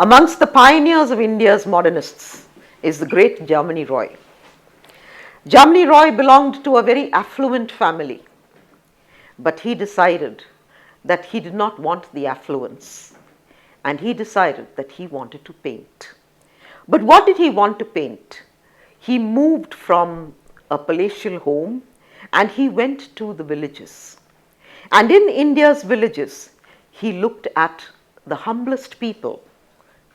Amongst the pioneers of India's modernists is the great Jamini Roy. Jamini Roy belonged to a very affluent family, but he decided that he did not want the affluence, and he decided that he wanted to paint. But what did he want to paint? He moved from a palatial home and he went to the villages. And in India's villages, he looked at the humblest people,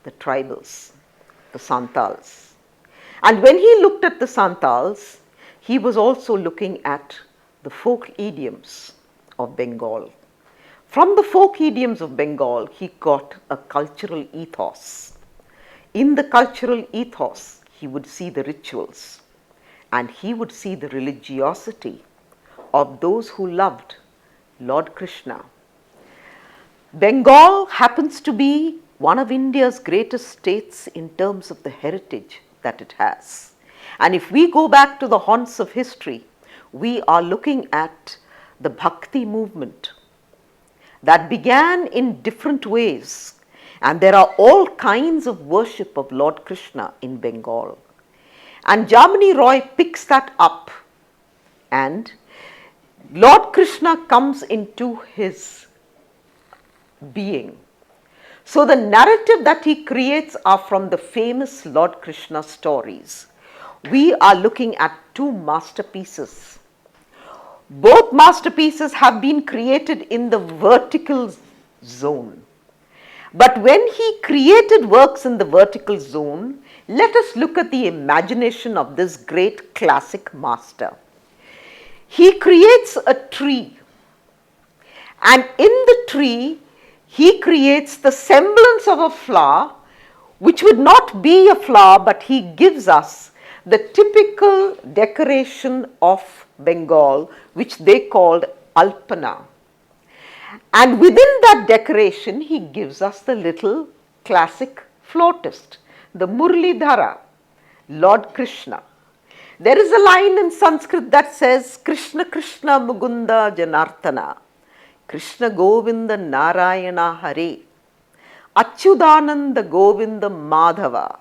the tribals, the Santals. And when he looked at the Santals, he was also looking at the folk idioms of Bengal. From the folk idioms of Bengal, he got a cultural ethos. In the cultural ethos, he would see the rituals and he would see the religiosity of those who loved Lord Krishna. Bengal happens to be one of India's greatest states in terms of the heritage that it has. And if we go back to the haunts of history, we are looking at the Bhakti movement that began in different ways. And there are all kinds of worship of Lord Krishna in Bengal. And Jamini Roy picks that up, and Lord Krishna comes into his being. So the narrative that he creates are from the famous Lord Krishna stories. We are looking at two masterpieces. Both masterpieces have been created in the vertical zone. But when he created works in the vertical zone, let us look at the imagination of this great classic master. He creates a tree, and in the tree, he creates the semblance of a flower, which would not be a flower, but he gives us the typical decoration of Bengal, which they called Alpana. And within that decoration, he gives us the little classic flautist, the Murlidhara, Lord Krishna. There is a line in Sanskrit that says, Krishna Krishna Mugunda Janartana, Krishna Govinda Narayana Hare, Achyudananda Govinda Madhava,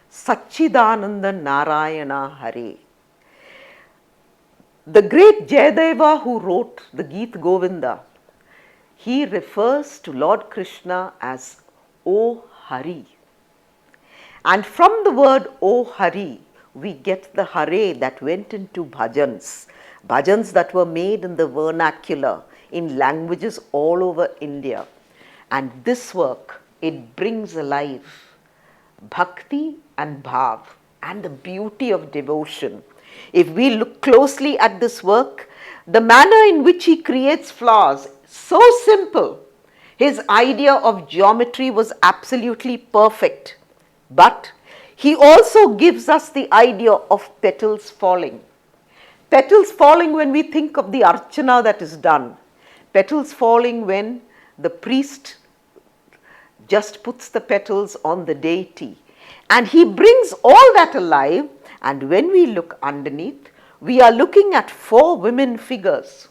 Sachidananda Narayana Hare. The great Jayadeva who wrote the Geet Govinda, he refers to Lord Krishna as O Hari. And from the word O Hari, we get the Hare that went into bhajans, bhajans that were made in the vernacular, in languages all over India. And this work, it brings alive bhakti and bhav and the beauty of devotion. If we look closely at this work, the manner in which he creates flowers, so simple. His idea of geometry was absolutely perfect. But he also gives us the idea of petals falling. Petals falling when we think of the archana that is done. Petals falling when the priest just puts the petals on the deity. And he brings all that alive. And when we look underneath, we are looking at 4 women figures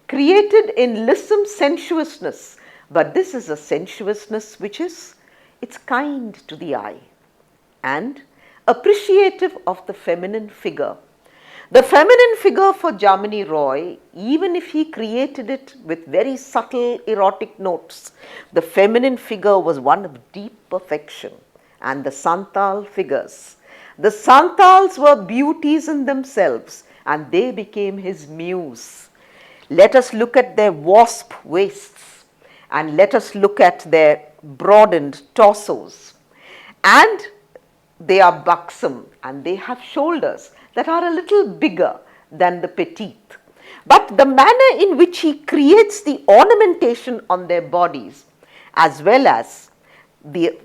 created in lissom sensuousness. But this is a sensuousness which is, it's kind to the eye and appreciative of the feminine figure. The feminine figure for Jamini Roy, even if he created it with very subtle erotic notes, the feminine figure was one of deep perfection. And the Santal figures, the Santals were beauties in themselves, and they became his muse. Let us look at their wasp waists, and let us look at their broadened torsos. And they are buxom, and they have shoulders that are a little bigger than the petite. But the manner in which he creates the ornamentation on their bodies, as well as the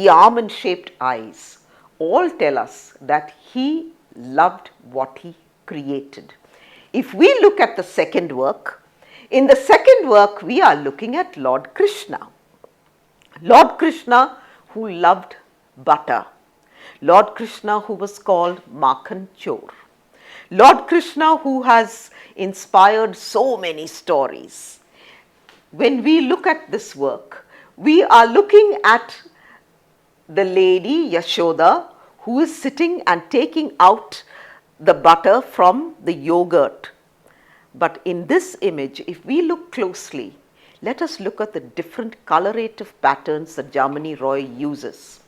almond-shaped eyes, all tell us that he loved what he created. If we look at the second work, in the second work we are looking at Lord Krishna. Lord Krishna who loved butter. Lord Krishna who was called Makhan Chor. Lord Krishna who has inspired so many stories. When we look at this work, we are looking at the lady Yashoda who is sitting and taking out the butter from the yogurt. But in this image, if we look closely, let us look at the different colorative patterns that Jamini Roy uses.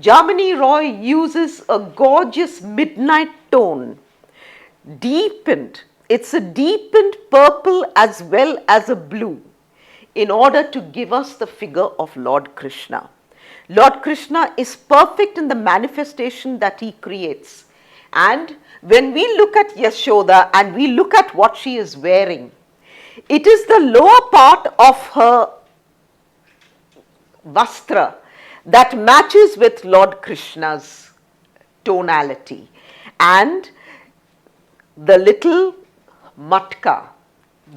Jamini Roy uses a gorgeous midnight tone, deepened. It's a deepened purple as well as a blue, in order to give us the figure of Lord Krishna. Lord Krishna is perfect in the manifestation that he creates. And when we look at Yashoda and we look at what she is wearing, it is the lower part of her vastra that matches with Lord Krishna's tonality. And the little matka,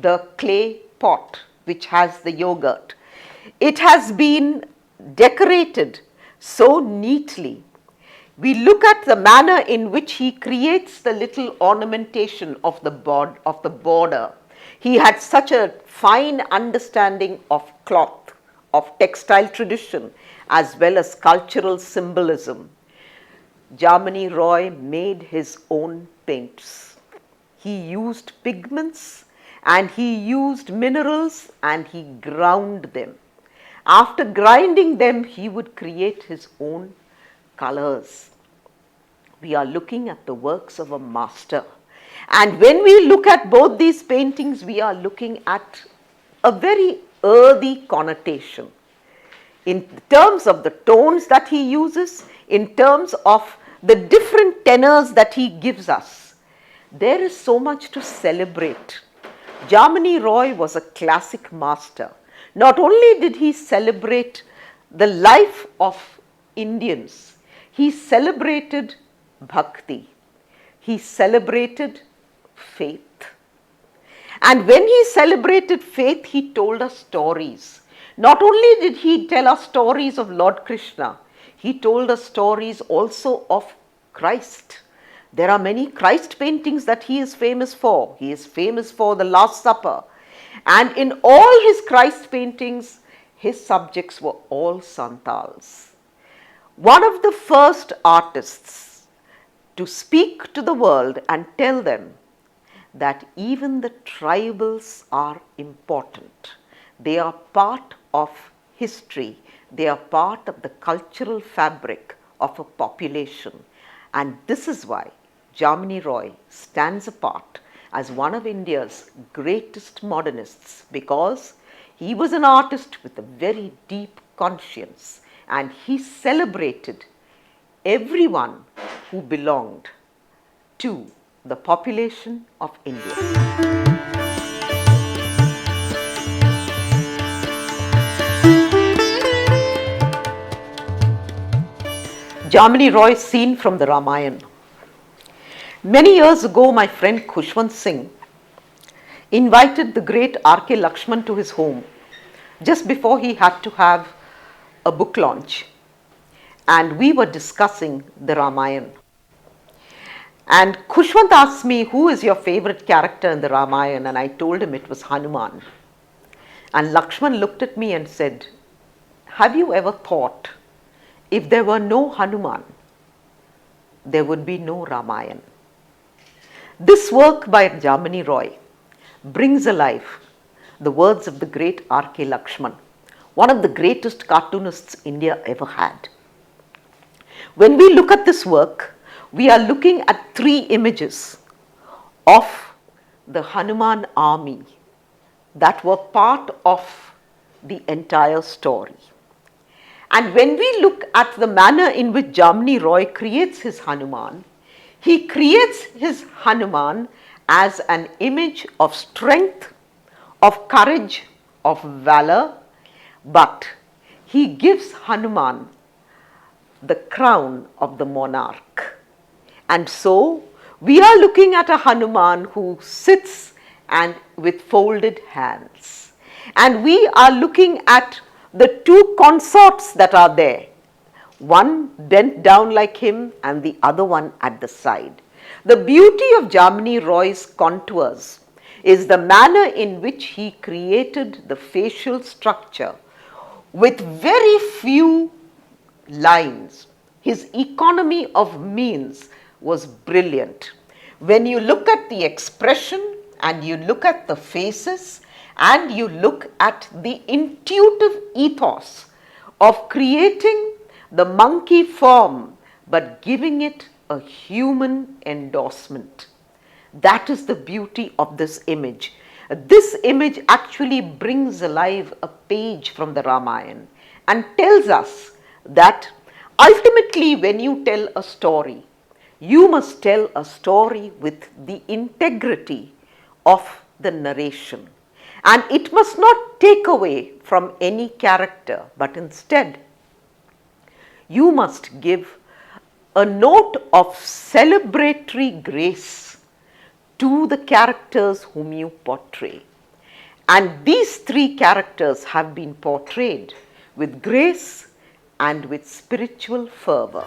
the clay pot which has the yogurt, it has been decorated so neatly. We look at the manner in which he creates the little ornamentation of the border. He had such a fine understanding of cloth, of textile tradition, as well as cultural symbolism. Jamini Roy made his own paints. He used pigments and he used minerals and he ground them. After grinding them, he would create his own colors. We are looking at the works of a master. And when we look at both these paintings, we are looking at a very earthy connotation in terms of the tones that he uses, in terms of the different tenors that he gives us. There is so much to celebrate. Jamini Roy was a classic master. Not only did he celebrate the life of Indians, he celebrated bhakti, he celebrated faith. And when he celebrated faith, he told us stories. Not only did he tell us stories of Lord Krishna, he told us stories also of Christ. There are many Christ paintings that he is famous for. He is famous for the Last Supper. And in all his Christ paintings, his subjects were all Santals. One of the first artists to speak to the world and tell them that even the tribals are important. They are part of history. They are part of the cultural fabric of a population. And this is why Jamini Roy stands apart as one of India's greatest modernists, because he was an artist with a very deep conscience and he celebrated everyone who belonged to the population of India. Jamini Roy scene from the Ramayana. Many years ago, my friend Khushwant Singh invited the great R.K. Lakshman to his home just before he had to have a book launch. And we were discussing the Ramayana. And Khushwant asked me, who is your favorite character in the Ramayana? And I told him it was Hanuman. And Lakshman looked at me and said, have you ever thought, if there were no Hanuman, there would be no Ramayana? This work by Jamini Roy brings alive the words of the great R.K. Lakshman, one of the greatest cartoonists India ever had. When we look at this work, we are looking at three images of the Hanuman army that were part of the entire story. And when we look at the manner in which Jamini Roy creates his Hanuman, he creates his Hanuman as an image of strength, of courage, of valor, but he gives Hanuman the crown of the monarch. And so we are looking at a Hanuman who sits and with folded hands. And we are looking at the two consorts that are there, one bent down like him and the other one at the side. The beauty of Jamini Roy's contours is the manner in which he created the facial structure with very few lines. His economy of means was brilliant. When you look at the expression and you look at the faces and you look at the intuitive ethos of creating the monkey form but giving it a human endorsement. That is the beauty of this image. This image actually brings alive a page from the Ramayana and tells us that ultimately when you tell a story, you must tell a story with the integrity of the narration. And it must not take away from any character, but instead, you must give a note of celebratory grace to the characters whom you portray. And these three characters have been portrayed with grace and with spiritual fervor.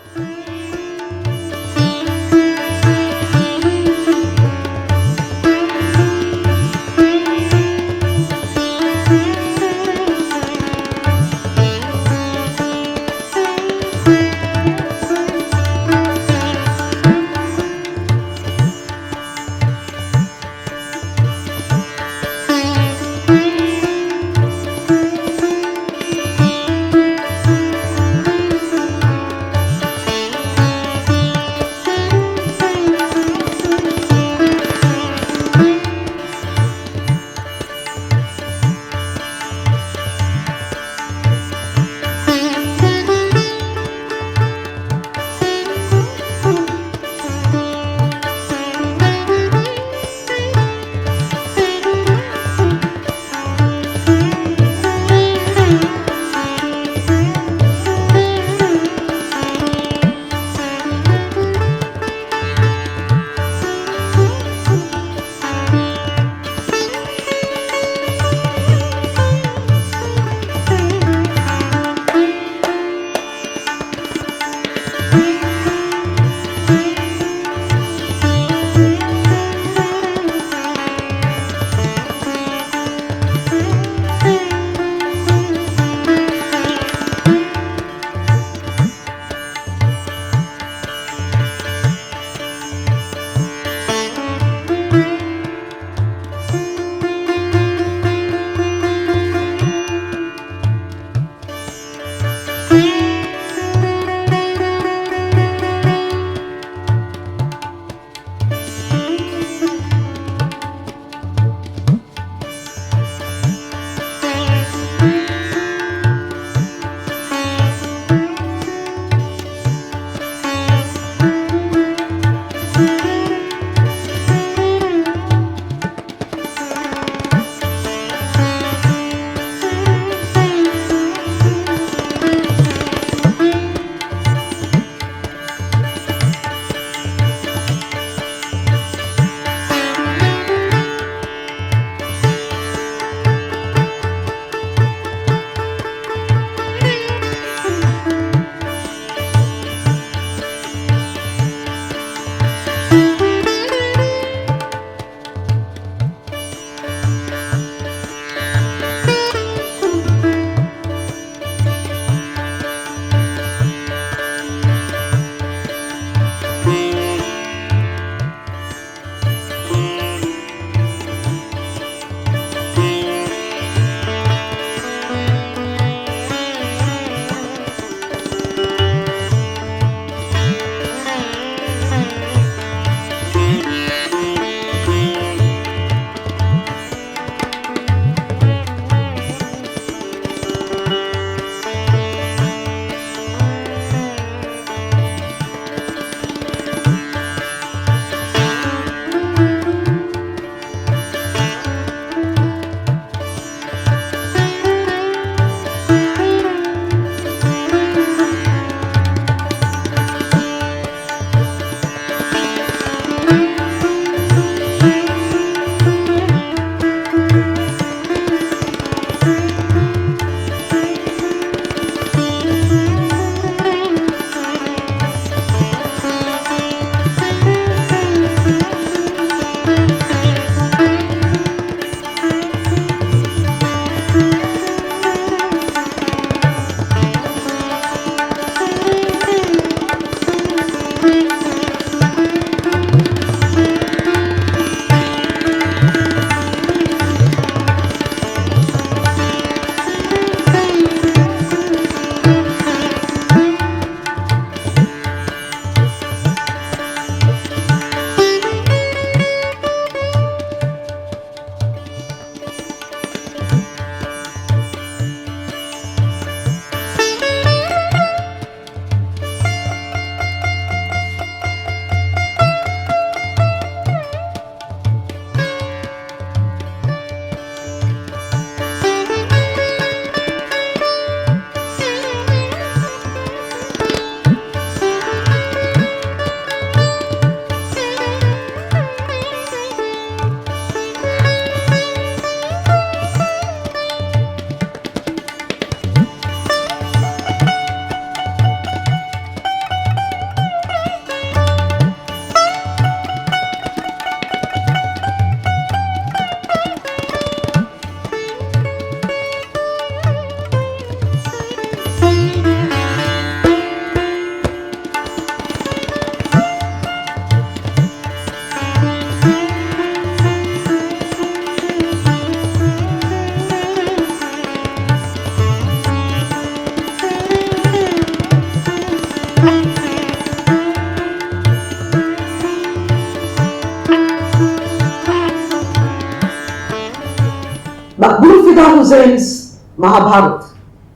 Akbar Husain's Mahabharata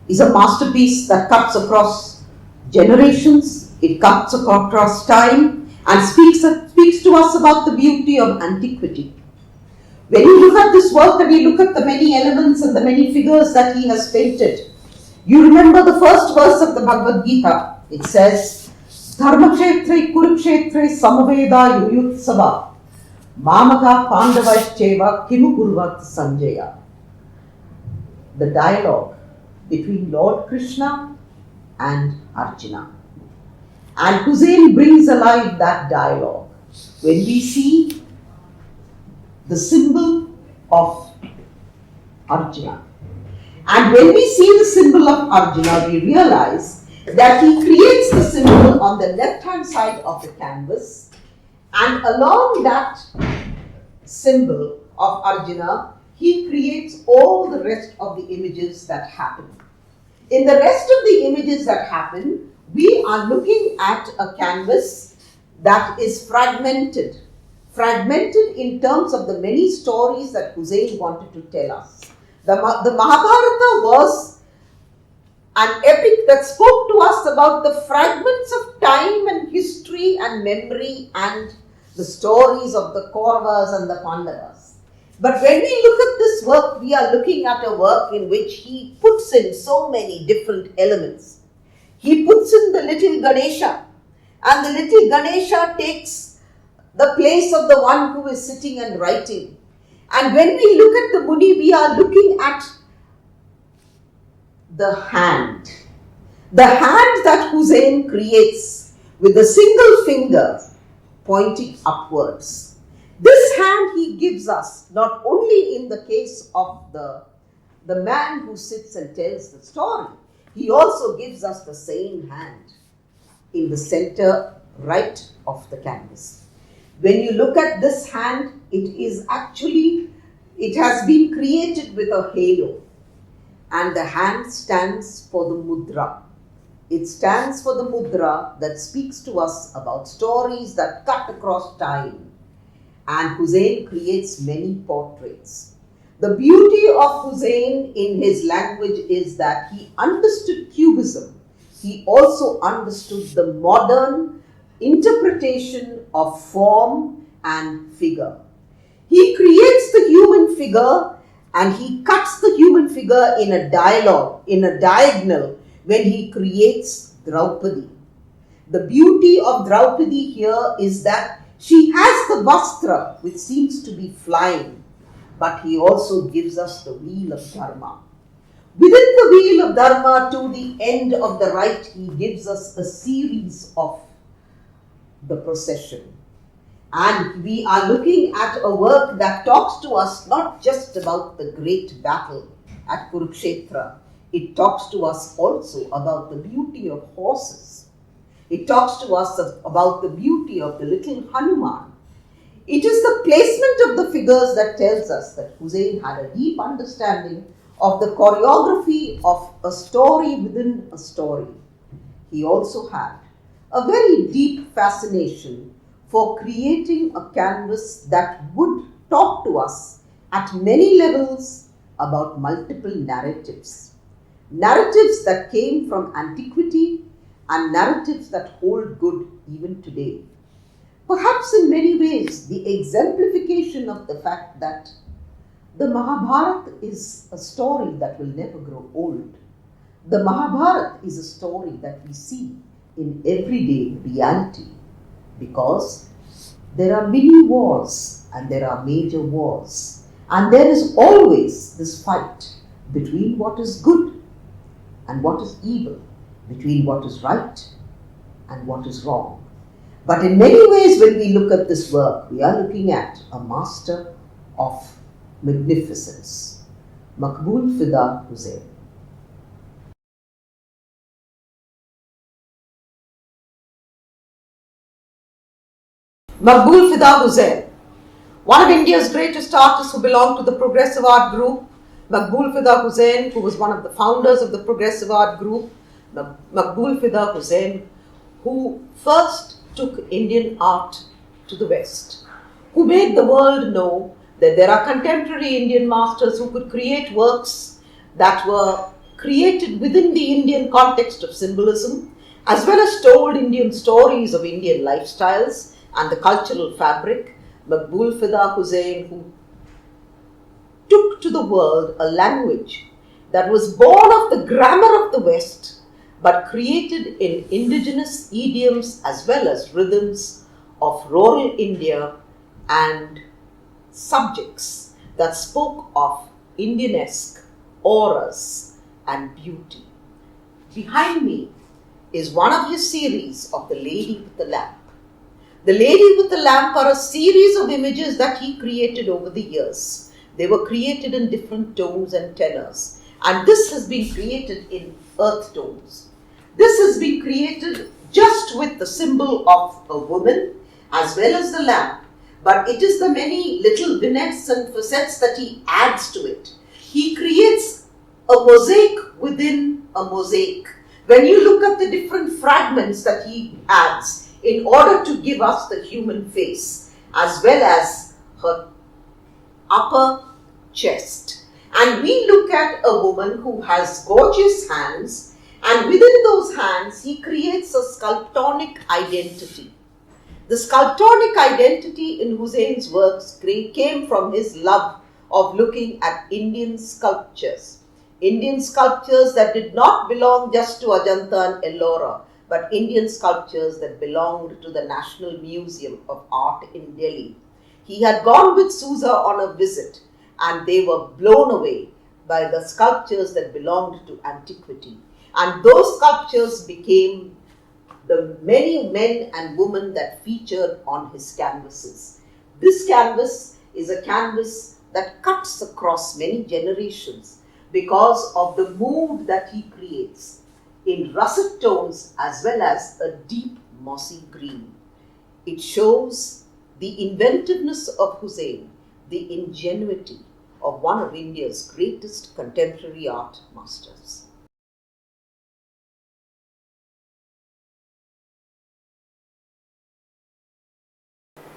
is a masterpiece that cuts across generations, it cuts across time, and speaks to us about the beauty of antiquity. When you look at this work and you look at the many elements and the many figures that he has painted, you remember the first verse of the Bhagavad Gita. It says, Dharmakshetre Kurukshetre Samaveda Yuyutsava Mamaka Pandavascheva Kimu Kurvat Sanjaya. The dialogue between Lord Krishna and Arjuna. And Husain brings alive that dialogue when we see the symbol of Arjuna. And when we see the symbol of Arjuna, we realize that he creates the symbol on the left-hand side of the canvas, and along that symbol of Arjuna, he creates all the rest of the images that happen. In the rest of the images that happen, we are looking at a canvas that is fragmented. Fragmented in terms of the many stories that Husain wanted to tell us. The Mahabharata was an epic that spoke to us about the fragments of time and history and memory and the stories of the Kauravas and the Pandavas. But when we look at this work, we are looking at a work in which he puts in so many different elements. He puts in the little Ganesha, and the little Ganesha takes the place of the one who is sitting and writing. And when we look at the Muni, we are looking at the hand. The hand that Husain creates with a single finger pointing upwards. This hand he gives us not only in the case of the man who sits and tells the story, he also gives us the same hand in the center right of the canvas. When you look at this hand, it has been created with a halo, and the hand stands for the mudra. It stands for the mudra that speaks to us about stories that cut across time, and Husain creates many portraits. The beauty of Husain in his language is that he understood Cubism. He also understood the modern interpretation of form and figure. He creates the human figure and he cuts the human figure in a diagonal when he creates Draupadi. The beauty of Draupadi here is that she has the vastra which seems to be flying, but he also gives us the wheel of Dharma. Within the wheel of Dharma to the end of the right, he gives us a series of the procession. And we are looking at a work that talks to us not just about the great battle at Kurukshetra, it talks to us also about the beauty of horses. It talks to us about the beauty of the little Hanuman. It is the placement of the figures that tells us that Husain had a deep understanding of the choreography of a story within a story. He also had a very deep fascination for creating a canvas that would talk to us at many levels about multiple narratives. Narratives that came from antiquity and narratives that hold good even today. Perhaps in many ways, the exemplification of the fact that the Mahabharata is a story that will never grow old. The Mahabharata is a story that we see in everyday reality because there are mini wars and there are major wars, and there is always this fight between what is good and what is evil, between what is right and what is wrong. But in many ways, when we look at this work, we are looking at a master of magnificence, Maqbool Fida Husain. Maqbool Fida Husain, one of India's greatest artists who belonged to the progressive art group. Maqbool Fida Husain, who was one of the founders of the progressive art group. Maqbool Fida Husain, who first took Indian art to the West, who made the world know that there are contemporary Indian masters who could create works that were created within the Indian context of symbolism, as well as told Indian stories of Indian lifestyles and the cultural fabric. Maqbool Fida Husain, who took to the world a language that was born of the grammar of the West, but created in indigenous idioms as well as rhythms of rural India and subjects that spoke of Indianesque auras and beauty. Behind me is one of his series of The Lady with the Lamp. The Lady with the Lamp are a series of images that he created over the years. They were created in different tones and tenors, and this has been created in earth tones. This has been created just with the symbol of a woman as well as the lamp, but it is the many little vignettes and facets that he adds to it. He creates a mosaic within a mosaic. When you look at the different fragments that he adds in order to give us the human face, as well as her upper chest. And we look at a woman who has gorgeous hands, and within those hands he creates a sculptonic identity. The sculptonic identity in Husain's works came from his love of looking at Indian sculptures. Indian sculptures that did not belong just to Ajanta and Ellora, but Indian sculptures that belonged to the National Museum of Art in Delhi. He had gone with Sousa on a visit, and they were blown away by the sculptures that belonged to antiquity. And those sculptures became the many men and women that featured on his canvases. This canvas is a canvas that cuts across many generations because of the mood that he creates in russet tones as well as a deep mossy green. It shows the inventiveness of Husain, the ingenuity of one of India's greatest contemporary art masters.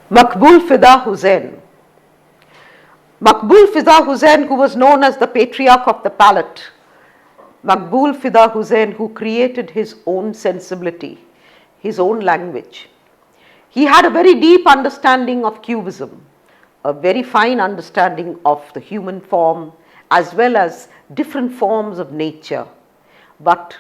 Maqbool Fida Husain. Maqbool Fida Husain, who was known as the patriarch of the palette. Maqbool Fida Husain, who created his own sensibility, his own language. He had a very deep understanding of Cubism, a very fine understanding of the human form as well as different forms of nature. But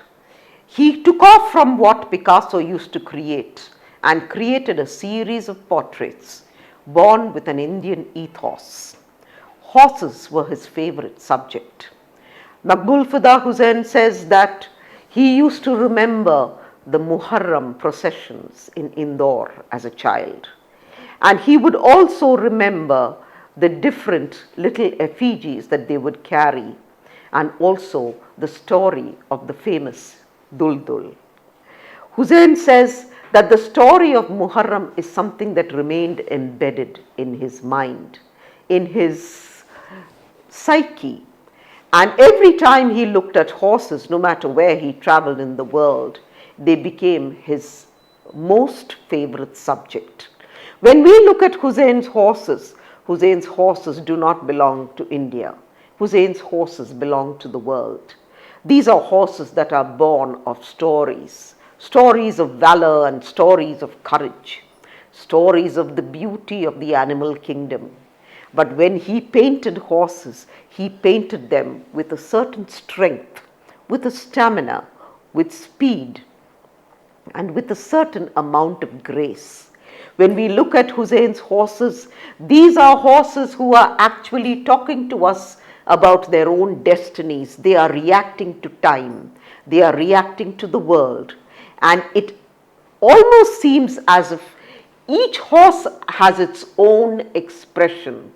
he took off from what Picasso used to create and created a series of portraits born with an Indian ethos. Horses were his favorite subject. Maqbool Fida Husain says that he used to remember the Muharram processions in Indore as a child. And he would also remember the different little effigies that they would carry, and also the story of the famous Duldul. Husain says that the story of Muharram is something that remained embedded in his mind, in his psyche. And every time he looked at horses, no matter where he traveled in the world, they became his most favorite subject. When we look at Husain's horses do not belong to India. Husain's horses belong to the world. These are horses that are born of stories, stories of valor and stories of courage, stories of the beauty of the animal kingdom. But when he painted horses, he painted them with a certain strength, with a stamina, with speed, and with a certain amount of grace. When we look at Husain's horses, these are horses who are actually talking to us about their own destinies. They are reacting to time. They are reacting to the world. And it almost seems as if each horse has its own expression.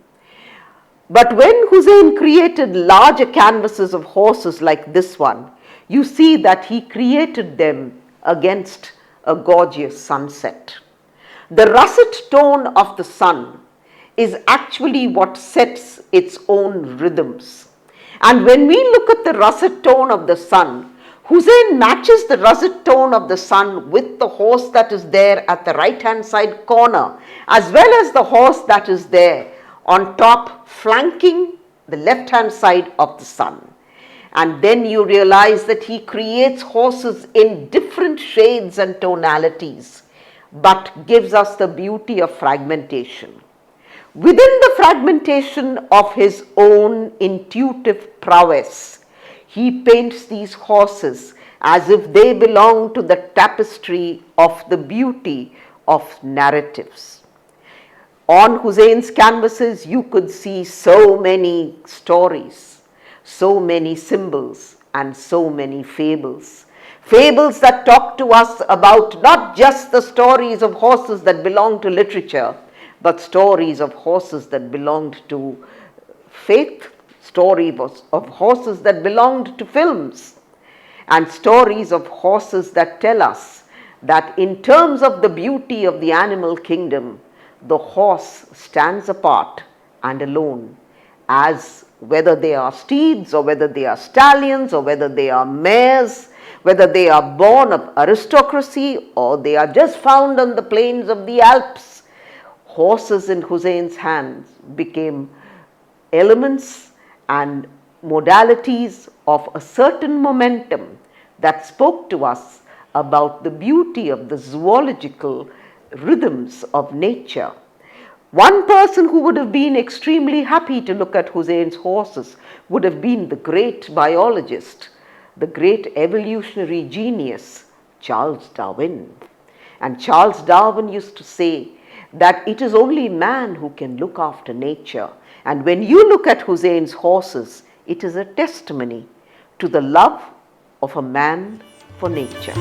But when Husain created larger canvases of horses like this one, you see that he created them against a gorgeous sunset. The russet tone of the sun is actually what sets its own rhythms. And when we look at the russet tone of the sun, Husain matches the russet tone of the sun with the horse that is there at the right-hand side corner, as well as the horse that is there on top flanking the left-hand side of the sun. And then you realize that he creates horses in different shades and tonalities, but gives us the beauty of fragmentation. Within the fragmentation of his own intuitive prowess, he paints these horses as if they belong to the tapestry of the beauty of narratives. On Husain's canvases, you could see so many stories, so many symbols, and so many fables. Fables that talk to us about not just the stories of horses that belong to literature, but stories of horses that belonged to faith, stories of horses that belonged to films, and stories of horses that tell us that in terms of the beauty of the animal kingdom, the horse stands apart and alone, as whether they are steeds or whether they are stallions or whether they are mares, whether they are born of aristocracy or they are just found on the plains of the Alps, horses in Husain's hands became elements and modalities of a certain momentum that spoke to us about the beauty of the zoological rhythms of nature. One person who would have been extremely happy to look at Husain's horses would have been the great biologist, the great evolutionary genius, Charles Darwin. And Charles Darwin used to say that it is only man who can look after nature. And when you look at Husain's horses, it is a testimony to the love of a man for nature.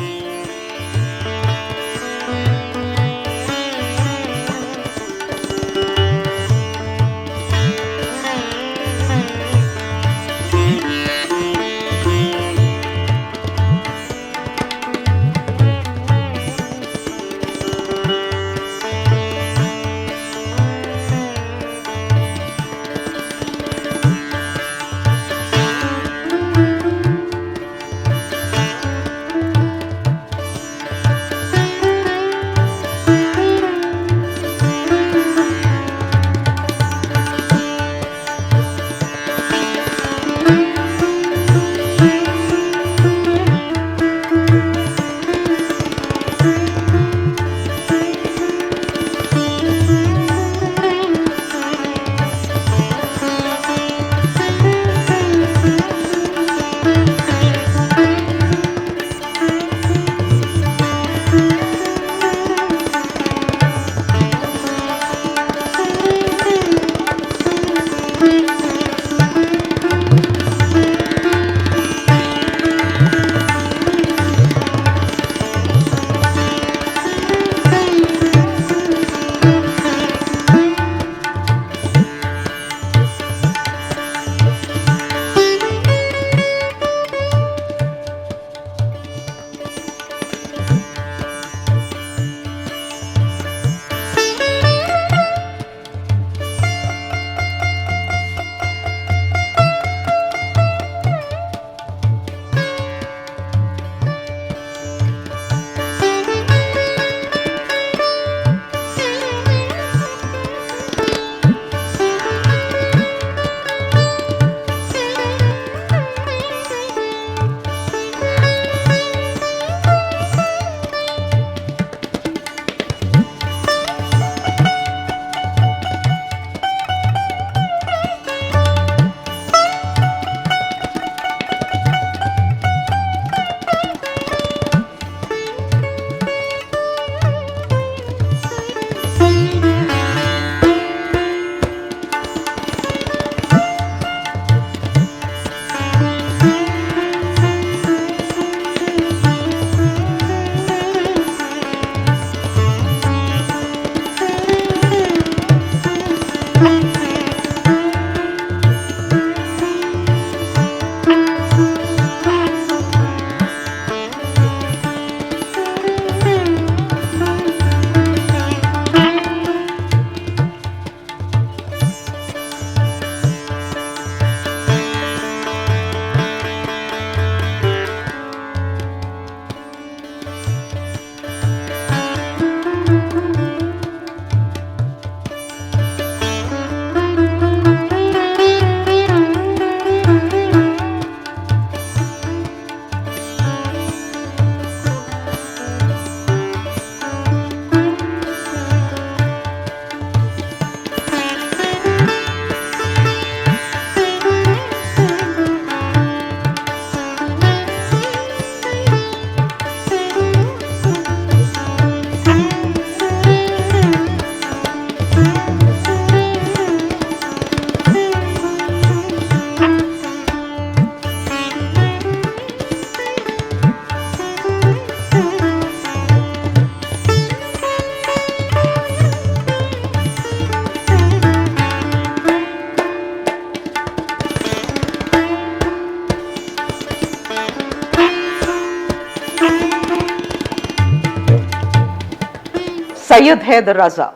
Raza.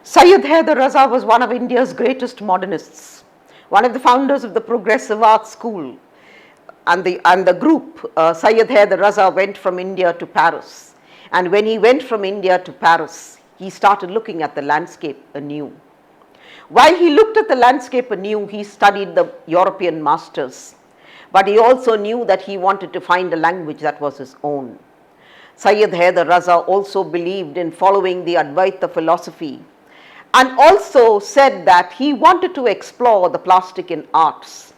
Raza was one of India's greatest modernists, one of the founders of the Progressive Art School. And the group, Sayyid Haider Raza, went from India to Paris. And when he went from India to Paris, he started looking at the landscape anew. While he looked at the landscape anew, he studied the European masters. But he also knew that he wanted to find a language that was his own. Sayyid Haider Raza also believed in following the Advaita philosophy, and also said that he wanted to explore the plastic in arts,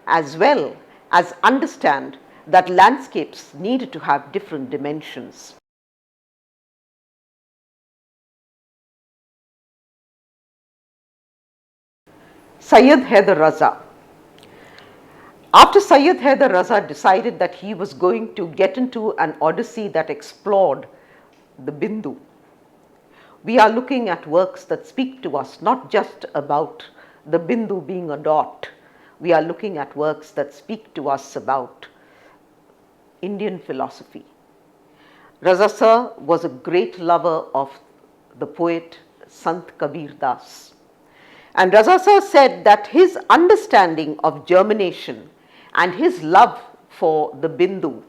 as well as understand that landscapes needed to have different dimensions. Sayyid Haider Raza. After Sayyid Haider Raza decided that he was going to get into an odyssey that explored the Bindu, we are looking at works that speak to us not just about the Bindu being a dot. We are looking at works that speak to us about Indian philosophy. Raza sir was a great lover of the poet Sant Kabir Das. And Raza sir said that his understanding of germination and his love for the Bindu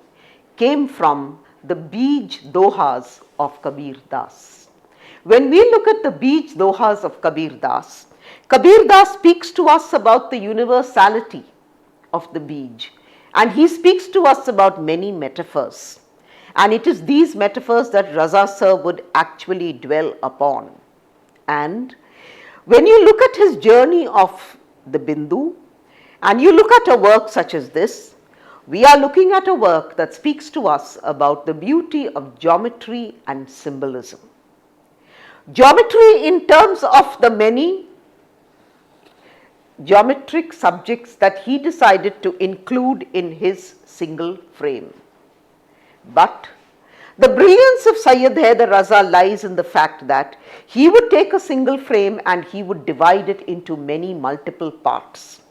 came from the Bij Dohas of Kabir Das. When we look at the Bij Dohas of Kabir Das speaks to us about the universality of the Bij, and he speaks to us about many metaphors. And it is these metaphors that Raza sir would actually dwell upon. And when you look at his journey of the Bindu, and you look at a work such as this, we are looking at a work that speaks to us about the beauty of geometry and symbolism. Geometry in terms of the many geometric subjects that he decided to include in his single frame. But the brilliance of Sayyid Haider Raza lies in the fact that he would take a single frame and he would divide it into many multiple parts.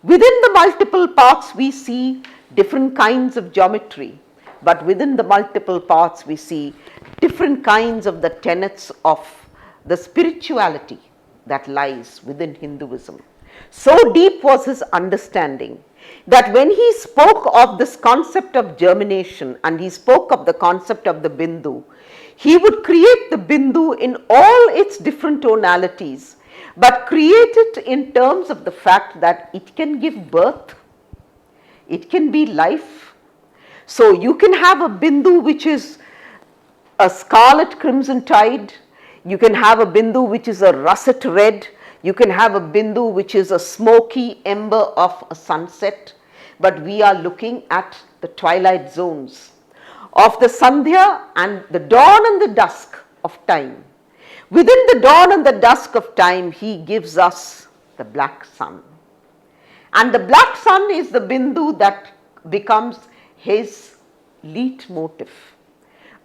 Within the multiple parts we see different kinds of geometry, but within the multiple parts we see different kinds of the tenets of the spirituality that lies within Hinduism. So deep was his understanding that when he spoke of this concept of germination and he spoke of the concept of the Bindu, he would create the Bindu in all its different tonalities, but create it in terms of the fact that it can give birth, it can be life. So you can have a Bindu which is a scarlet crimson tide, you can have a Bindu which is a russet red, you can have a Bindu which is a smoky ember of a sunset, but we are looking at the twilight zones of the Sandhya and the dawn and the dusk of time. Within the dawn and the dusk of time, he gives us the black sun. And the black sun is the Bindu that becomes his leitmotif.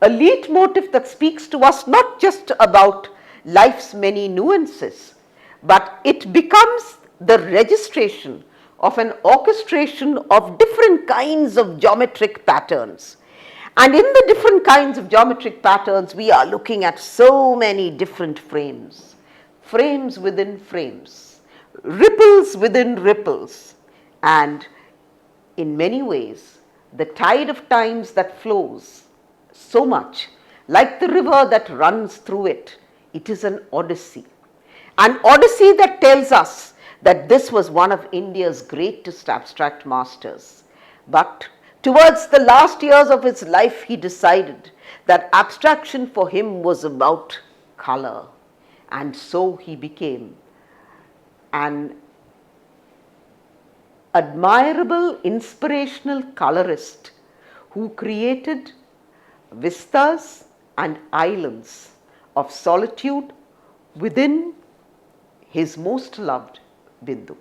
A leitmotif that speaks to us not just about life's many nuances, but it becomes the registration of an orchestration of different kinds of geometric patterns. And in the different kinds of geometric patterns, we are looking at so many different frames, frames within frames, ripples within ripples, and in many ways, the tide of times that flows so much like the river that runs through it. It is an odyssey that tells us that this was one of India's greatest abstract masters. But towards the last years of his life, he decided that abstraction for him was about color, and so he became an admirable, inspirational colorist who created vistas and islands of solitude within his most loved Bindu.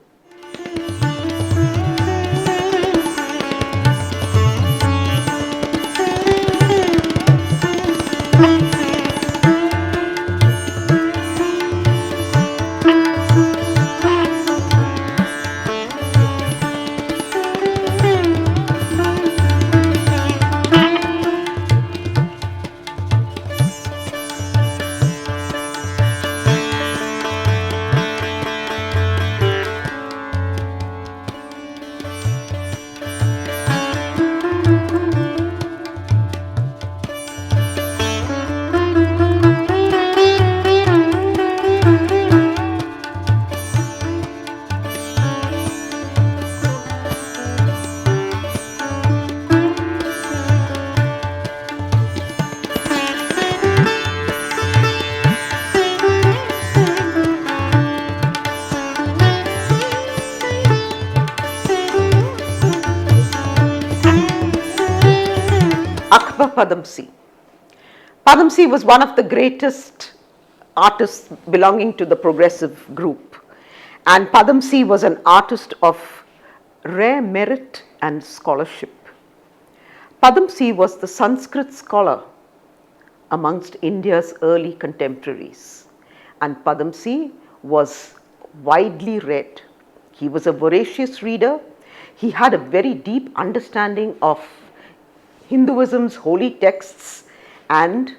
Akbar Padamsee. Padamsee was one of the greatest artists belonging to the progressive group, and Padamsee was an artist of rare merit and scholarship. Padamsee was the Sanskrit scholar amongst India's early contemporaries, and Padamsee was widely read. He was a voracious reader. He had a very deep understanding of Hinduism's holy texts, and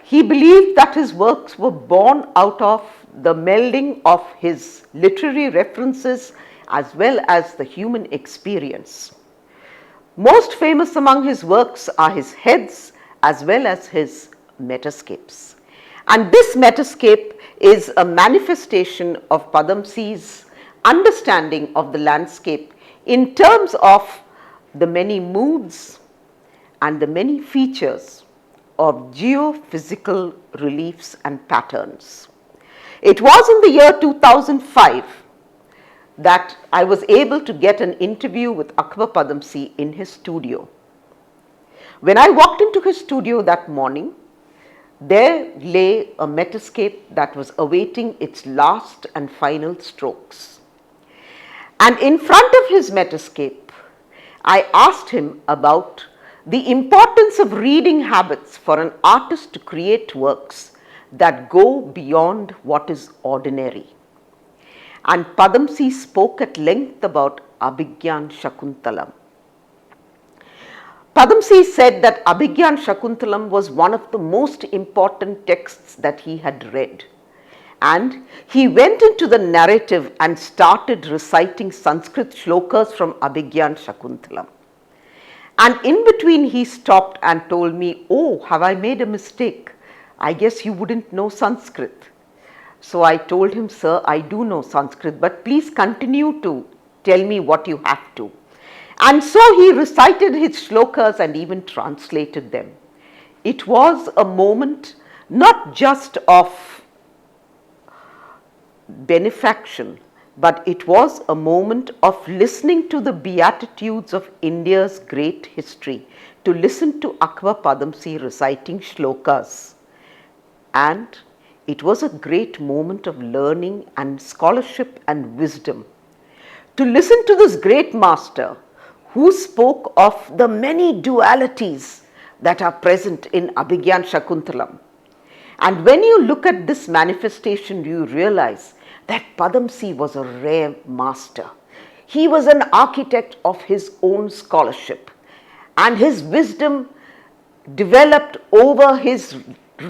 he believed that his works were born out of the melding of his literary references as well as the human experience. Most famous among his works are his heads as well as his metascapes. And this metascape is a manifestation of Padamsee's understanding of the landscape in terms of the many moods and the many features of geophysical reliefs and patterns. It was in the year 2005 that I was able to get an interview with Akbar Padamsee in his studio. When I walked into his studio that morning, there lay a metascape that was awaiting its last and final strokes. And in front of his metascape, I asked him about the importance of reading habits for an artist to create works that go beyond what is ordinary. And Padamsee spoke at length about Abhigyan Shakuntalam. Padamsee said that Abhigyan Shakuntalam was one of the most important texts that he had read, and he went into the narrative and started reciting Sanskrit shlokas from Abhigyan Shakuntalam. And in between he stopped and told me, "Oh, have I made a mistake? I guess you wouldn't know Sanskrit." So I told him, "Sir, I do know Sanskrit, but please continue to tell me what you have to." And so he recited his shlokas and even translated them. It was a moment not just of benefaction, but it was a moment of listening to the beatitudes of India's great history, to listen to Akbar Padamsee reciting shlokas. And it was a great moment of learning and scholarship and wisdom, to listen to this great master who spoke of the many dualities that are present in Abhigyan Shakuntalam. And when you look at this manifestation, you realize that Padamsee was a rare master. He was an architect of his own scholarship, and his wisdom developed over his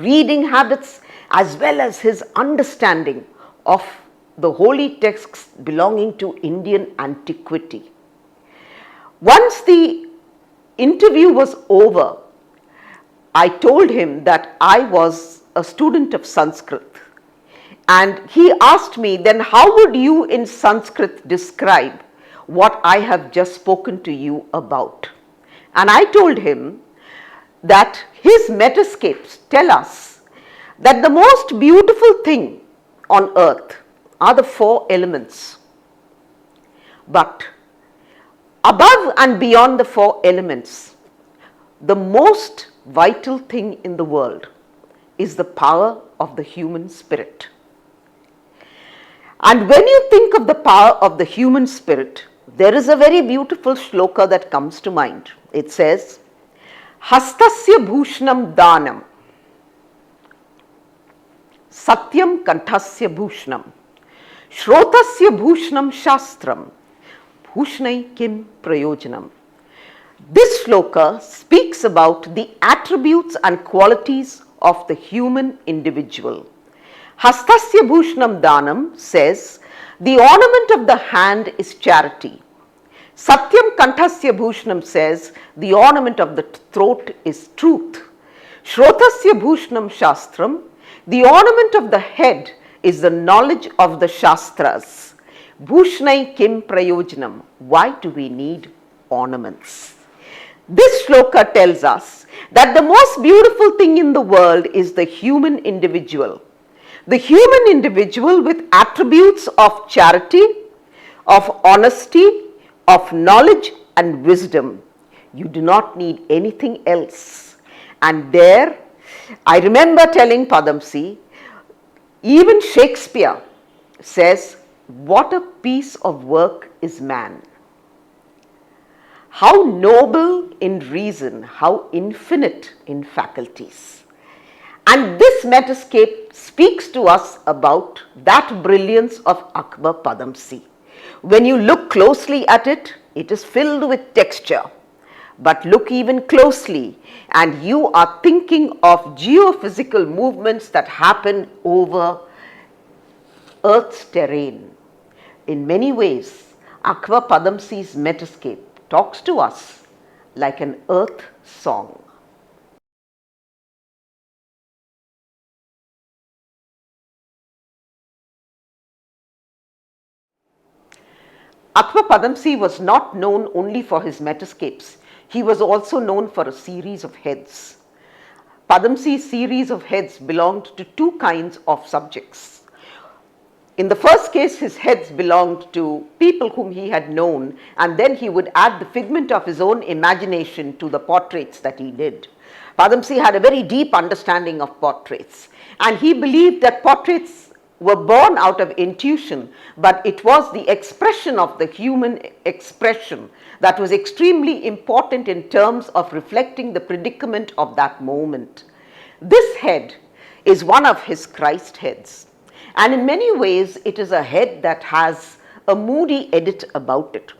reading habits as well as his understanding of the holy texts belonging to Indian antiquity. Once the interview was over, I told him that I was a student of Sanskrit, and he asked me, "Then how would you in Sanskrit describe what I have just spoken to you about?" And I told him that his metascapes tell us that the most beautiful thing on earth are the four elements. But above and beyond the four elements, the most vital thing in the world is the power of the human spirit. And when you think of the power of the human spirit, there is a very beautiful shloka that comes to mind. It says, "Hastasya bhushnam danam, satyam kanthasya bhushnam, shrotasya bhushnam shastram, bhushnai kim prayojanam." This shloka speaks about the attributes and qualities of the human individual. Hastasya bhushnam danam says the ornament of the hand is charity. Satyam kanthasya bhushnam says the ornament of the throat is truth. Shrotasya bhushnam shastram, the ornament of the head is the knowledge of the shastras. Bhushnai kim prayojanam, why do we need ornaments? This shloka tells us that the most beautiful thing in the world is the human individual. The human individual with attributes of charity, of honesty, of knowledge and wisdom. You do not need anything else. And there, I remember telling Padamsee, even Shakespeare says, what a piece of work is man. How noble in reason, how infinite in faculties. And this metascape speaks to us about that brilliance of Akbar Padamsee. When you look closely at it, it is filled with texture. But look even closely and you are thinking of geophysical movements that happen over Earth's terrain. In many ways, Akbar Padamsee's metascape talks to us like an earth song. Akbar Padamsee was not known only for his metascapes. He was also known for a series of heads. Padamsee's series of heads belonged to two kinds of subjects. In the first case, his heads belonged to people whom he had known, and then he would add the figment of his own imagination to the portraits that he did. Padamsee had a very deep understanding of portraits, and he believed that portraits were born out of intuition, but it was the expression of the human expression that was extremely important in terms of reflecting the predicament of that moment. This head is one of his Christ heads, and in many ways it is a head that has a moody edit about it.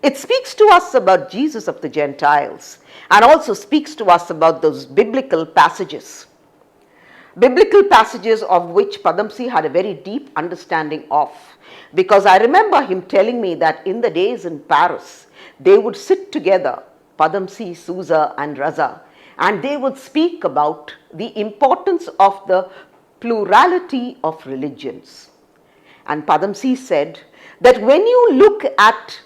It speaks to us about Jesus of the Gentiles and also speaks to us about those biblical passages of which Padamsee had a very deep understanding of, because I remember him telling me that in the days in Paris, they would sit together, Padamsee, Souza and Raza, and they would speak about the importance of the plurality of religions. And Padamsee said that when you look at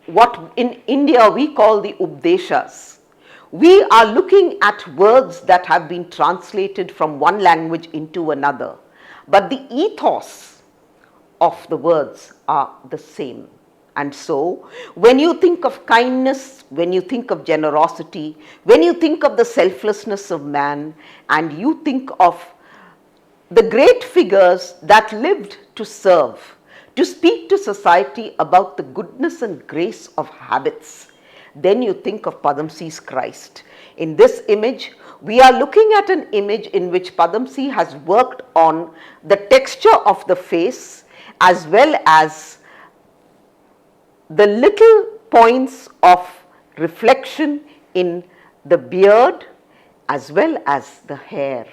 what in India we call the Updeshas, we are looking at words that have been translated from one language into another, but the ethos of the words are the same. And so, when you think of kindness, when you think of generosity, when you think of the selflessness of man, and you think of the great figures that lived to serve, to speak to society about the goodness and grace of habits, then you think of Padamsee's Christ. In this image, we are looking at an image in which Padamsee has worked on the texture of the face as well as the little points of reflection in the beard as well as the hair.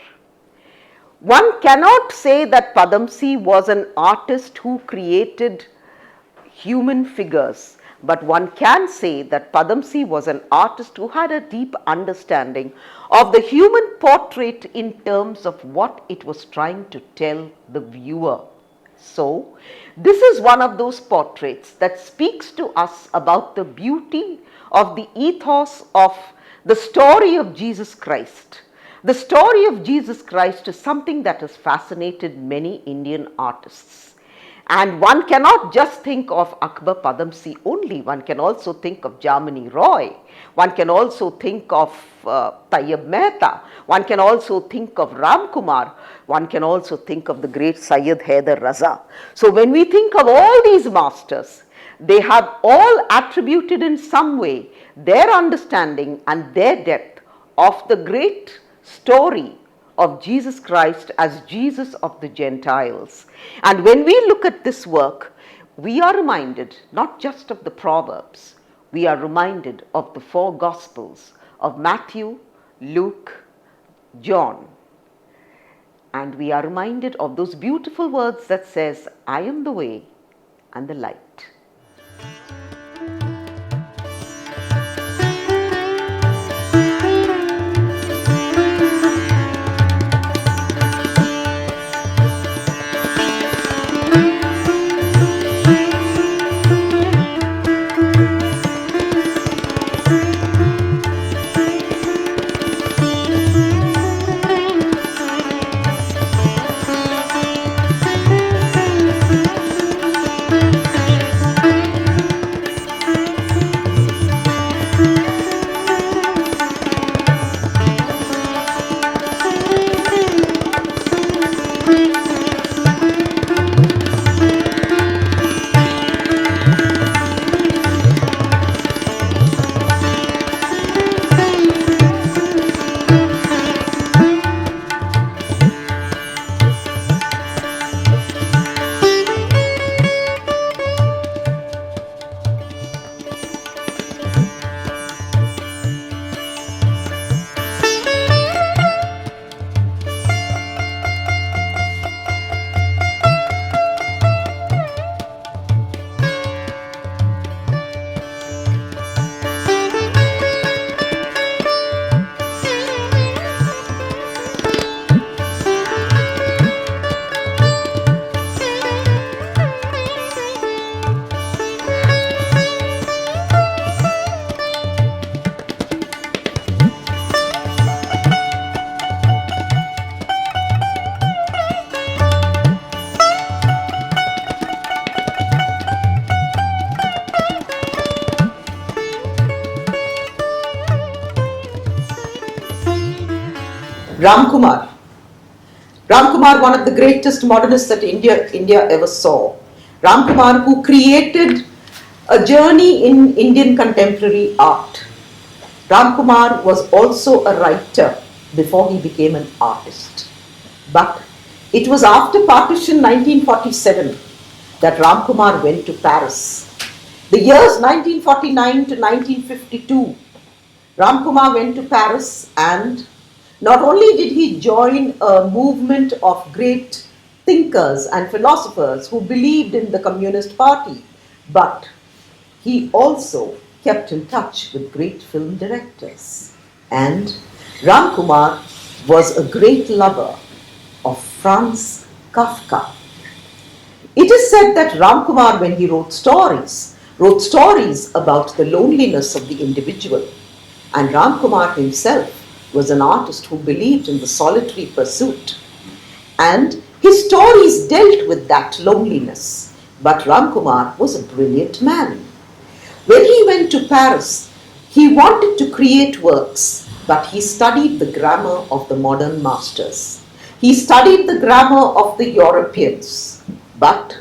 One cannot say that Padamsee was an artist who created human figures, but one can say that Padamsee was an artist who had a deep understanding of the human portrait in terms of what it was trying to tell the viewer. So, this is one of those portraits that speaks to us about the beauty of the ethos of the story of Jesus Christ. The story of Jesus Christ is something that has fascinated many Indian artists. And one cannot just think of Akbar Padamsee only, one can also think of Jamini Roy, one can also think of Tayyab Mehta, one can also think of Ram Kumar, one can also think of the great Syed Haider Raza. So when we think of all these masters, they have all attributed in some way their understanding and their depth of the great story of Jesus Christ as Jesus of the Gentiles. And when we look at this work, we are reminded not just of the Proverbs, we are reminded of the four Gospels of Matthew, Luke, John. And we are reminded of those beautiful words that says, I am the way and the light. Ramkumar. Ramkumar, one of the greatest modernists that India ever saw. Ramkumar, who created a journey in Indian contemporary art. Ramkumar was also a writer before he became an artist. But it was after partition 1947 that Ramkumar went to Paris. The years 1949 to 1952, Ramkumar went to Paris, and not only did he join a movement of great thinkers and philosophers who believed in the Communist Party, but he also kept in touch with great film directors. And Ramkumar was a great lover of Franz Kafka. It is said that Ramkumar, when he wrote stories about the loneliness of the individual. And Ramkumar himself was an artist who believed in the solitary pursuit. And his stories dealt with that loneliness. But Ramkumar was a brilliant man. When he went to Paris, he wanted to create works, but he studied the grammar of the modern masters. He studied the grammar of the Europeans, but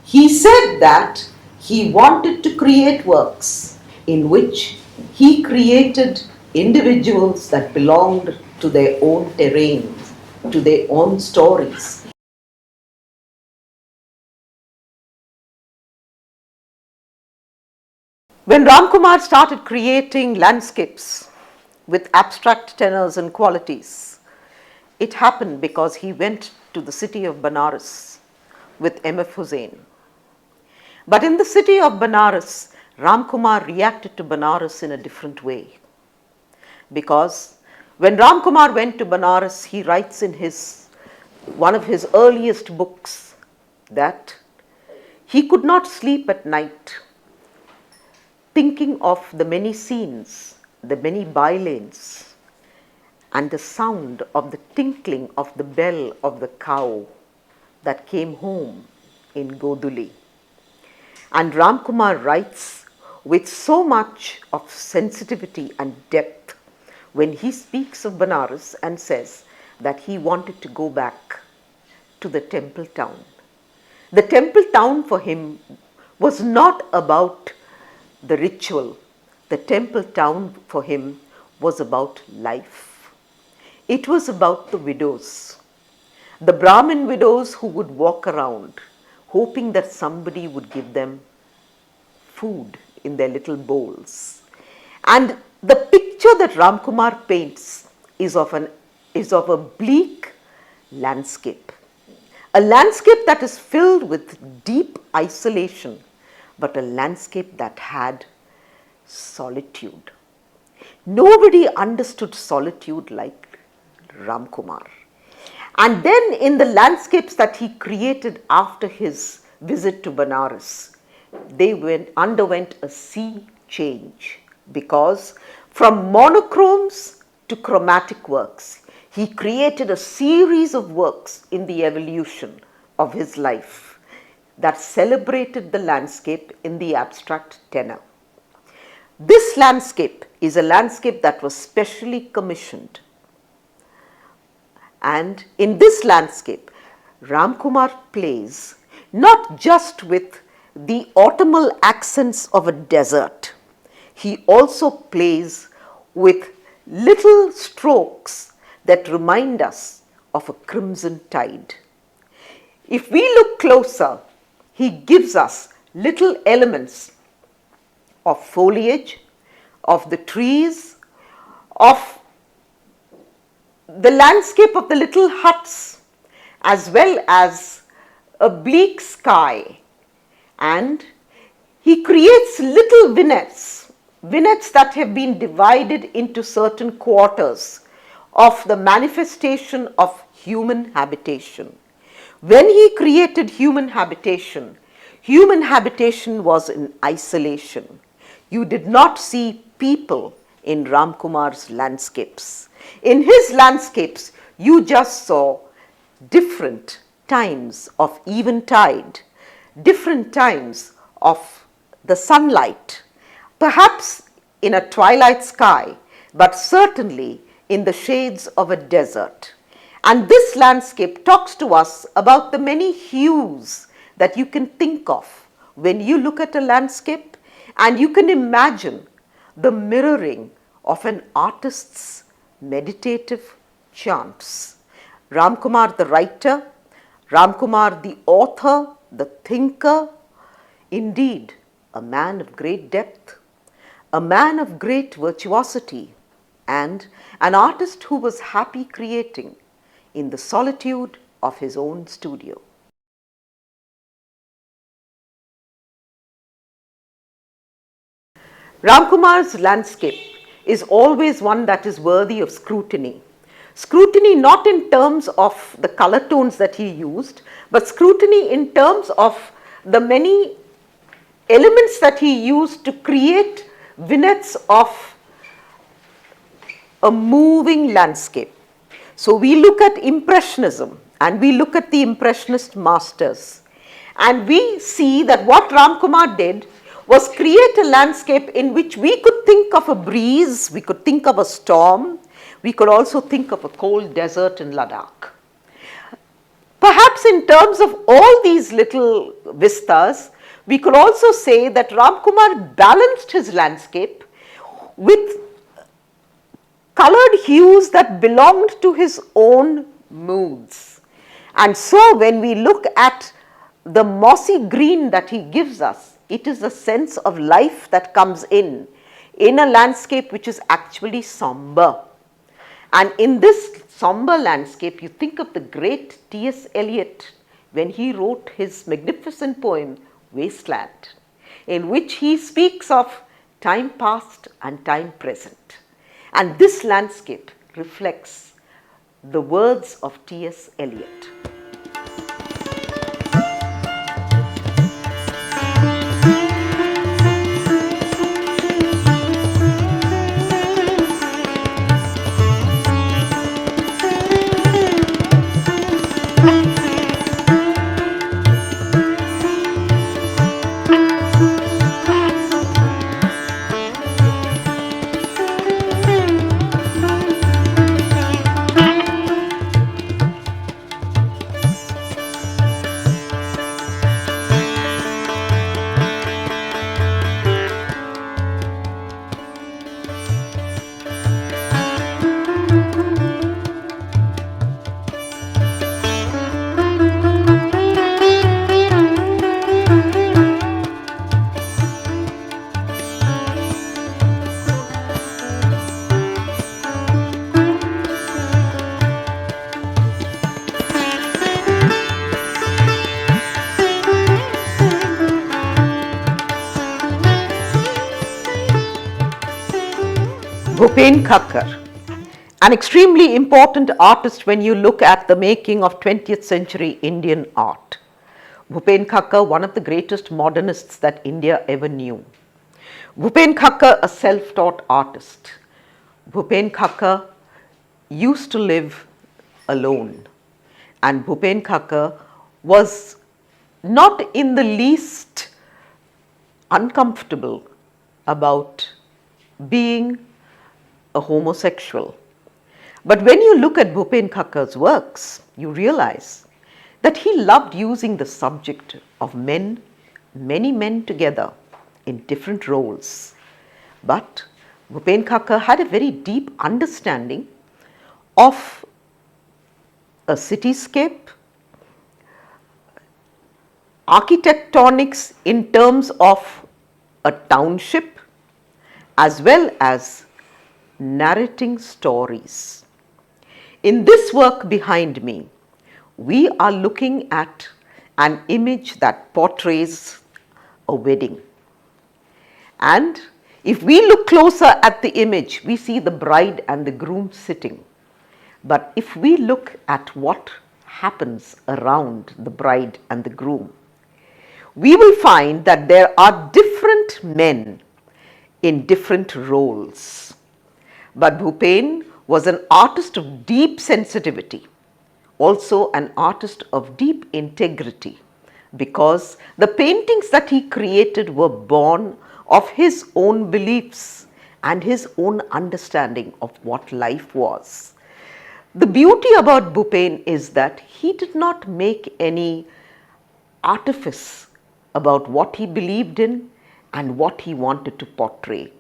he said that he wanted to create works in which he created individuals that belonged to their own terrain, to their own stories. When Ramkumar started creating landscapes with abstract tenors and qualities, it happened because he went to the city of Benares with M.F.Husain. But in the city of Benares, Ramkumar reacted to Benares in a different way. Because when Ramkumar went to Benares, he writes in one of his earliest books that he could not sleep at night thinking of the many scenes, the many bylanes, and the sound of the tinkling of the bell of the cow that came home in Goduli. And Ramkumar writes with so much of sensitivity and depth when he speaks of Benares and says that he wanted to go back to the temple town. The temple town for him was not about the ritual. The temple town for him was about life. It was about the widows, the Brahmin widows who would walk around hoping that somebody would give them food in their little bowls. And the picture that Ramkumar paints is of a bleak landscape. A landscape that is filled with deep isolation, but a landscape that had solitude. Nobody understood solitude like Ramkumar. And then in the landscapes that he created after his visit to Benares, they underwent a sea change, because from monochromes to chromatic works, he created a series of works in the evolution of his life that celebrated the landscape in the abstract tenor. This landscape is a landscape that was specially commissioned. And in this landscape, Ramkumar plays not just with the autumnal accents of a desert, he also plays with little strokes that remind us of a crimson tide. If we look closer, he gives us little elements of foliage, of the trees, of the landscape of the little huts, as well as a bleak sky. And he creates little vignettes that have been divided into certain quarters of the manifestation of human habitation. When he created human habitation was in isolation. You did not see people in Ramkumar's landscapes. In his landscapes, you just saw different times of eventide, different times of the sunlight, perhaps in a twilight sky, but certainly in the shades of a desert. And this landscape talks to us about the many hues that you can think of when you look at a landscape, and you can imagine the mirroring of an artist's meditative chants. Ramkumar the writer, Ramkumar the author, the thinker, indeed a man of great depth, a man of great virtuosity, and an artist who was happy creating in the solitude of his own studio. Ramkumar's landscape is always one that is worthy of scrutiny. Scrutiny not in terms of the color tones that he used, but scrutiny in terms of the many elements that he used to create vignettes of a moving landscape. So we look at Impressionism and we look at the Impressionist masters, and we see that what Ramkumar did was create a landscape in which we could think of a breeze, we could think of a storm, we could also think of a cold desert in Ladakh. Perhaps in terms of all these little vistas, we could also say that Ramkumar balanced his landscape with colored hues that belonged to his own moods. And so when we look at the mossy green that he gives us, it is a sense of life that comes in a landscape which is actually somber. And in this somber landscape, you think of the great T.S. Eliot when he wrote his magnificent poem, Wasteland, in which he speaks of time past and time present. And this landscape reflects the words of T.S. Eliot. Bhupen Khakhar, an extremely important artist when you look at the making of 20th century Indian art. Bhupen Khakhar, one of the greatest modernists that India ever knew. Bhupen Khakhar, a self-taught artist. Bhupen Khakhar used to live alone, and Bhupen Khakhar was not in the least uncomfortable about being a homosexual. But when you look at Bhupen Khakhar's works, you realize that he loved using the subject of men, many men together in different roles. But Bhupen Khakhar had a very deep understanding of a cityscape, architectonics in terms of a township, as well as narrating stories. In this work behind me, we are looking at an image that portrays a wedding. And if we look closer at the image, we see the bride and the groom sitting. But if we look at what happens around the bride and the groom, we will find that there are different men in different roles. But Bhupen was an artist of deep sensitivity, also an artist of deep integrity, because the paintings that he created were born of his own beliefs and his own understanding of what life was. The beauty about Bhupen is that he did not make any artifice about what he believed in and what he wanted to portray.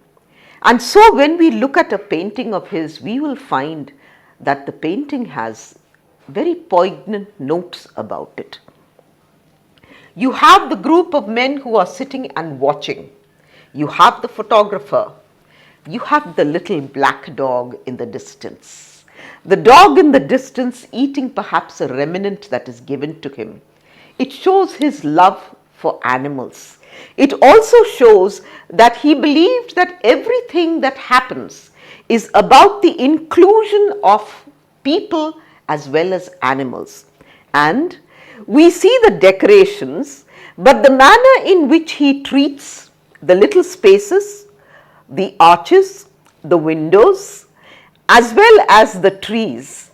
And so when we look at a painting of his, we will find that the painting has very poignant notes about it. You have the group of men who are sitting and watching. You have the photographer. You have the little black dog in the distance. The dog in the distance eating perhaps a remnant that is given to him. It shows his love for animals. It also shows that he believed that everything that happens is about the inclusion of people as well as animals. And we see the decorations, but the manner in which he treats the little spaces, the arches, the windows, as well as the trees.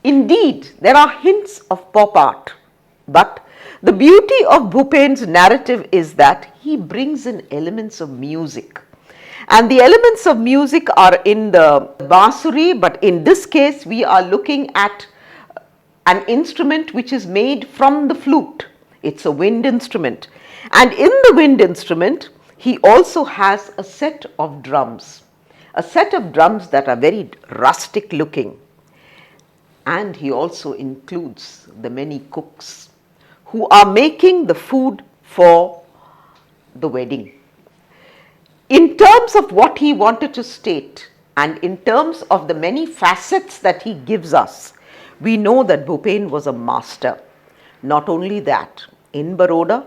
Indeed, there are hints of pop art, but the beauty of Bhupen's narrative is that he brings in elements of music. And the elements of music are in the bansuri, but in this case we are looking at an instrument which is made from the flute. It's a wind instrument. And in the wind instrument, he also has a set of drums that are very rustic looking. And he also includes the many cooks who are making the food for the wedding. In terms of what he wanted to state and in terms of the many facets that he gives us, we know that Bhupen was a master. Not only that, in Baroda,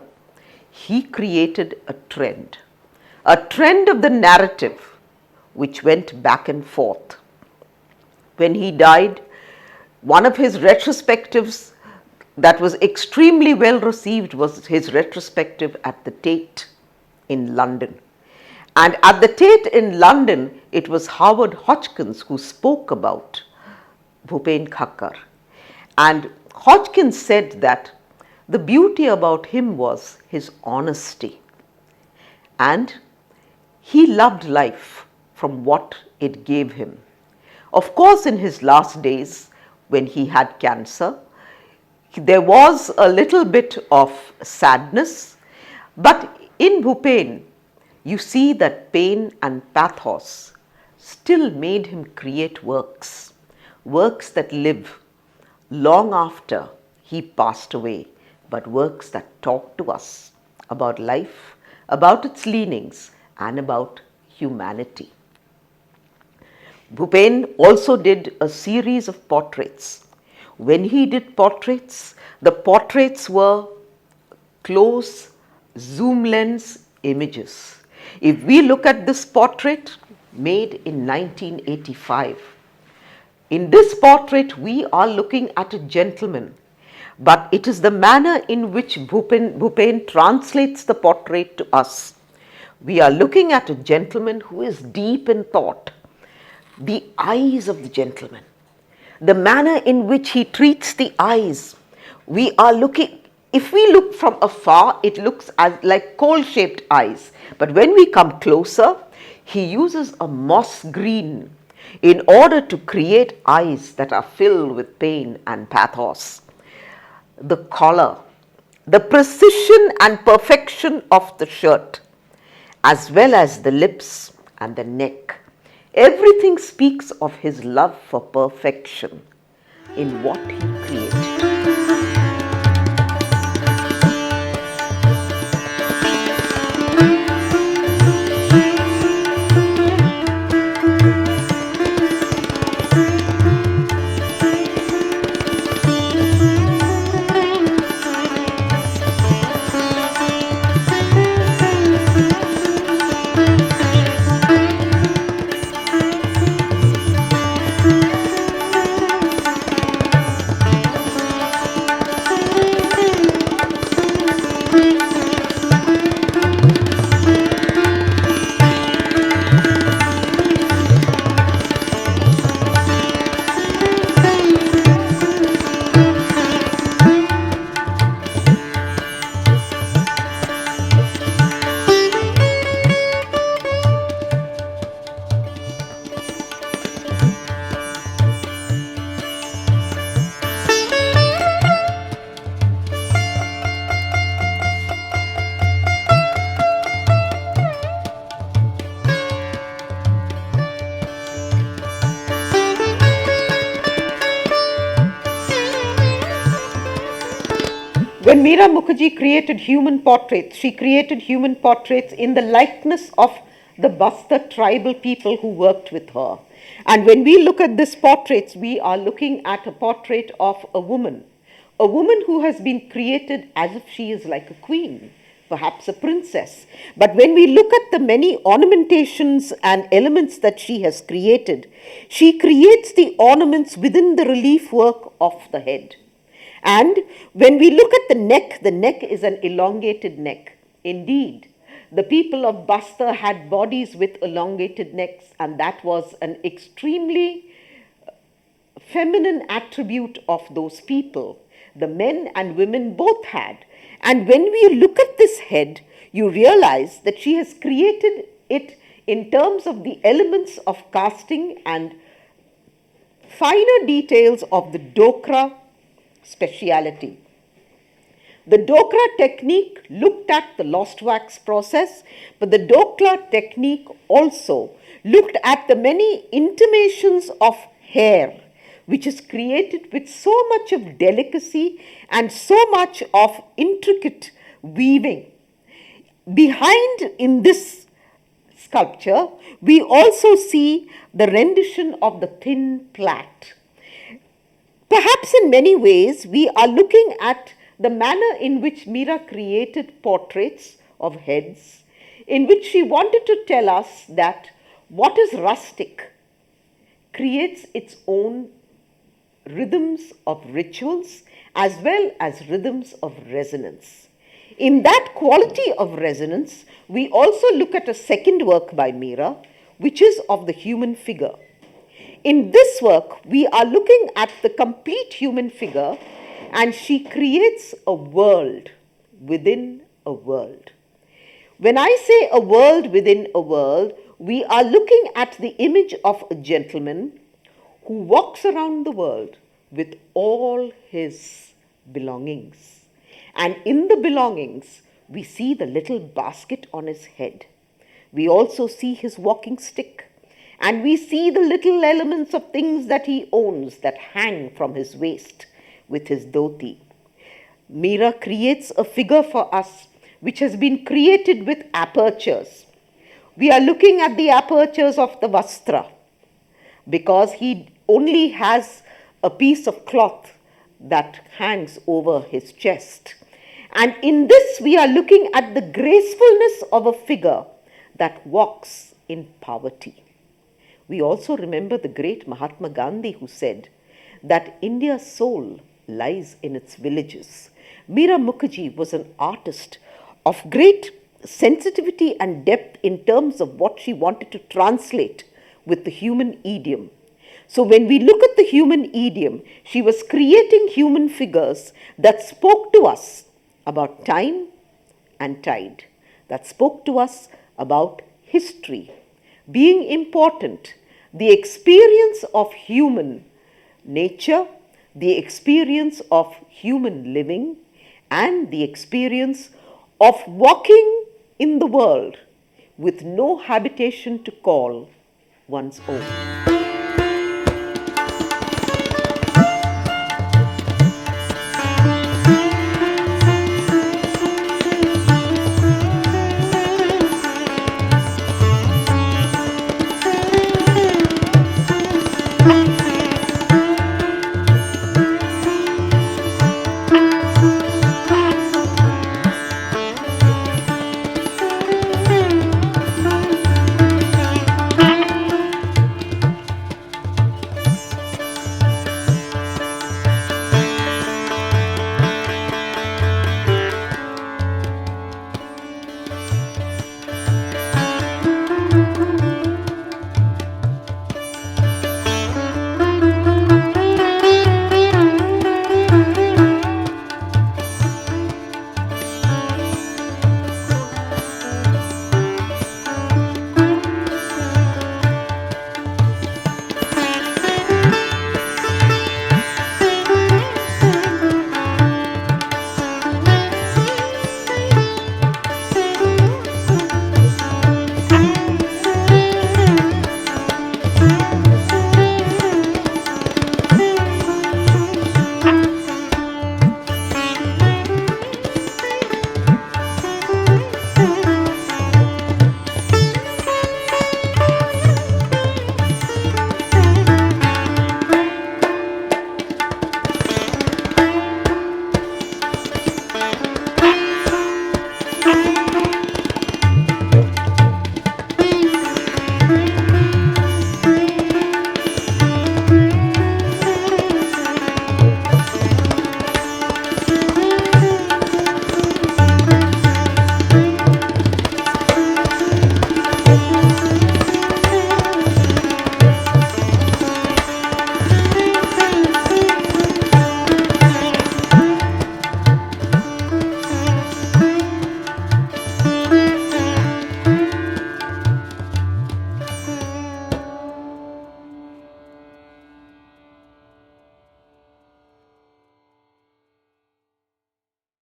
he created a trend of the narrative which went back and forth. When he died, one of his retrospectives that was extremely well received was his retrospective at the Tate in London. And at the Tate in London, it was Howard Hodgkins who spoke about Bhupen Khakhar. And Hodgkins said that the beauty about him was his honesty. And he loved life from what it gave him. Of course, in his last days, when he had cancer, there was a little bit of sadness, but in Bhupen, you see that pain and pathos still made him create works that live long after he passed away, but works that talk to us about life, about its leanings, and about humanity. Bhupen also did a series of portraits. When he did portraits, the portraits were close zoom lens images. If we look at this portrait made in 1985, in this portrait we are looking at a gentleman, but it is the manner in which Bhupen translates the portrait to us. We are looking at a gentleman who is deep in thought. The eyes of the gentleman, the manner in which he treats the eyes, we are looking, if we look from afar, it looks as like coal-shaped eyes. But when we come closer, he uses a moss green in order to create eyes that are filled with pain and pathos. The collar, the precision and perfection of the shirt, as well as the lips and the neck, everything speaks of his love for perfection in what he created. When Meera Mukherjee created human portraits, she created human portraits in the likeness of the Basta tribal people who worked with her. And when we look at these portraits, we are looking at a portrait of a woman who has been created as if she is like a queen, perhaps a princess. But when we look at the many ornamentations and elements that she has created, she creates the ornaments within the relief work of the head. And when we look at the neck is an elongated neck. Indeed, the people of Basta had bodies with elongated necks, and that was an extremely feminine attribute of those people. The men and women both had. And when we look at this head, you realize that she has created it in terms of the elements of casting and finer details of the Dokra speciality. The Dokra technique looked at the lost wax process, but the Dokra technique also looked at the many intimations of hair, which is created with so much of delicacy and so much of intricate weaving. Behind in this sculpture, we also see the rendition of the thin plait. Perhaps in many ways, we are looking at the manner in which Meera created portraits of heads, in which she wanted to tell us that what is rustic creates its own rhythms of rituals as well as rhythms of resonance. In that quality of resonance, we also look at a second work by Meera, which is of the human figure. In this work, we are looking at the complete human figure, and she creates a world within a world. When I say a world within a world, we are looking at the image of a gentleman who walks around the world with all his belongings. And in the belongings, we see the little basket on his head. We also see his walking stick. And we see the little elements of things that he owns that hang from his waist with his dhoti. Meera creates a figure for us which has been created with apertures. We are looking at the apertures of the vastra because he only has a piece of cloth that hangs over his chest. And in this, we are looking at the gracefulness of a figure that walks in poverty. We also remember the great Mahatma Gandhi who said that India's soul lies in its villages. Meera Mukherjee was an artist of great sensitivity and depth in terms of what she wanted to translate with the human idiom. So when we look at the human idiom, she was creating human figures that spoke to us about time and tide, that spoke to us about history being important, the experience of human nature, the experience of human living, and the experience of walking in the world with no habitation to call one's own.